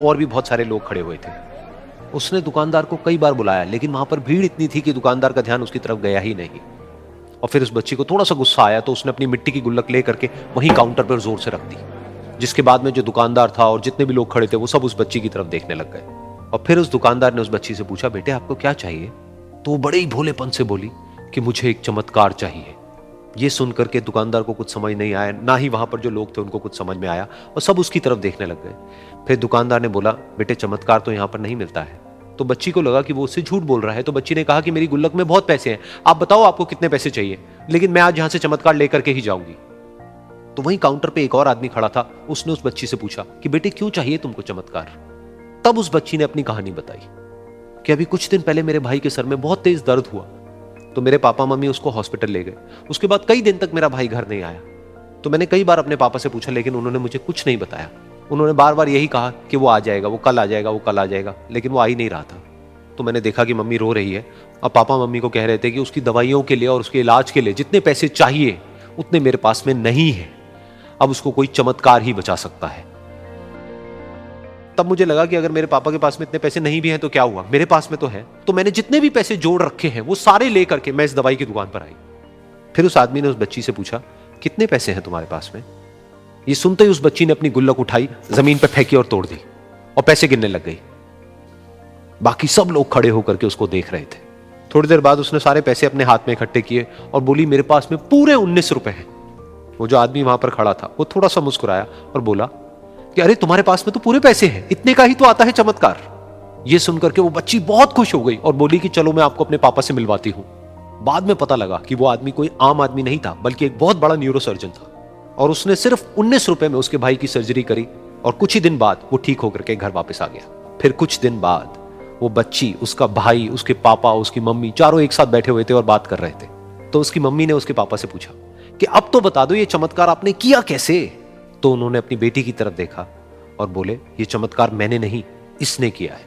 और भी बहुत सारे लोग खड़े हुए थे। उसने दुकानदार को कई बार बुलाया, लेकिन वहां पर भीड़ इतनी थी कि दुकानदार का ध्यान उसकी तरफ गया ही नहीं। और फिर उस बच्ची को थोड़ा सा गुस्सा आया तो उसने अपनी मिट्टी की गुल्लक ले करके वहीं काउंटर पर जोर से रख दी, जिसके बाद में जो दुकानदार था और जितने भी लोग खड़े थे वो सब उस बच्ची की तरफ देखने लग गए। और फिर उस दुकानदार ने उस बच्ची से पूछा, बेटे आपको क्या चाहिए? तो वो बड़े ही भोलेपन से बोली कि मुझे एक चमत्कार चाहिए। ये सुन करके दुकानदार को कुछ समझ नहीं आया, ना ही वहां पर जो लोग थे उनको कुछ समझ में आया, और सब उसकी तरफ देखने लग गए। फिर दुकानदार ने बोला, बेटे चमत्कार तो यहां पर नहीं मिलता है। तो बच्ची को लगा कि वो उससे झूठ बोल रहा है, तो बच्ची ने कहा कि मेरी गुल्लक में बहुत पैसे हैं, आप बताओ आपको कितने पैसे चाहिए, लेकिन मैं आज यहां से चमत्कार लेकर के ही जाऊंगी। तो वहीं काउंटर पे एक और आदमी खड़ा था, उसने उस बच्ची से पूछा कि बेटे क्यों चाहिए तुमको चमत्कार? तब उस बच्ची ने अपनी कहानी बताई कि अभी कुछ दिन पहले मेरे भाई के सर में बहुत तेज दर्द हुआ, तो मेरे पापा मम्मी उसको हॉस्पिटल ले गए। उसके बाद कई दिन तक मेरा भाई घर नहीं आया। तो मैंने कई बार अपने पापा से पूछा, लेकिन उन्होंने मुझे कुछ नहीं बताया। उन्होंने बार बार यही कहा कि वो आ जाएगा, वो कल आ जाएगा, वो कल आ जाएगा, लेकिन वो आ ही नहीं रहा था। तो मैंने देखा कि मम्मी रो रही है, और पापा मम्मी को कह रहे थे कि उसकी दवाइयों के लिए और उसके इलाज के लिए जितने पैसे चाहिए उतने मेरे पास में नहीं है, अब उसको कोई चमत्कार ही बचा सकता है। तब मुझे लगा कि अगर मेरे पापा के पास में इतने पैसे नहीं भी हैं तो क्या हुआ, मेरे पास में तो है। तो मैंने जितने भी पैसे जोड़ रखे हैं वो सारे लेकर के मैं इस दवाई की दुकान पर आई। फिर उस आदमी ने उस बच्ची से पूछा, कितने पैसे हैं तुम्हारे पास में? ये सुनते ही उस बच्ची ने अपनी गुल्लक उठाई, जमीन पर फेंकी और तोड़ दी, और पैसे गिनने लग गई। बाकी सब लोग खड़े होकर के उसको देख रहे थे। थोड़ी देर बाद उसने सारे पैसे अपने हाथ में इकट्ठे किए और बोली, मेरे पास में पूरे 19 रुपए हैं। वो जो आदमी वहां पर खड़ा था वो थोड़ा सा मुस्कुराया और बोला कि अरे तुम्हारे पास में तो पूरे पैसे हैं, इतने का ही तो आता है चमत्कार। ये सुनकर के वो बच्ची बहुत खुश हो गई और बोली कि चलो मैं आपको अपने पापा से मिलवाती हूं। बाद में पता लगा कि वो आदमी कोई आम आदमी नहीं था, बल्कि एक बहुत बड़ा न्यूरोसर्जन था, और उसने सिर्फ 19 रुपए में उसके भाई की सर्जरी करी, और कुछ ही दिन बाद वो ठीक होकर के घर वापस आ गया। फिर कुछ दिन बाद वो बच्ची, उसका भाई, उसके पापा, उसकी मम्मी, चारों एक साथ बैठे हुए थे और बात कर रहे थे। तो उसकी मम्मी ने उसके पापा से पूछा कि अब तो बता दो ये चमत्कार आपने किया कैसे? तो उन्होंने अपनी बेटी की तरफ देखा और बोले, ये चमत्कार मैंने नहीं, इसने किया है।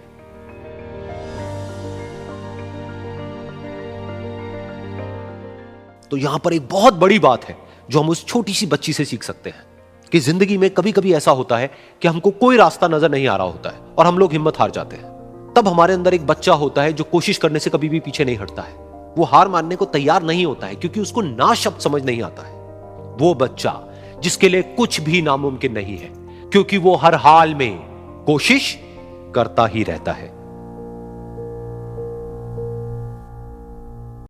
तो यहां पर एक बहुत बड़ी बात है जो हम उस छोटी सी बच्ची से सीख सकते हैं कि जिंदगी में कभी कभी ऐसा होता है कि हमको कोई रास्ता नजर नहीं आ रहा होता है और हम लोग हिम्मत हार जाते हैं। तब हमारे अंदर एक बच्चा होता है जो कोशिश करने से कभी भी पीछे नहीं हटता है। वो हार मानने को तैयार नहीं होता है क्योंकि उसको ना शब्द समझ नहीं आता है। वो बच्चा जिसके लिए कुछ भी नामुमकिन नहीं है, क्योंकि वो हर हाल में कोशिश करता ही रहता है।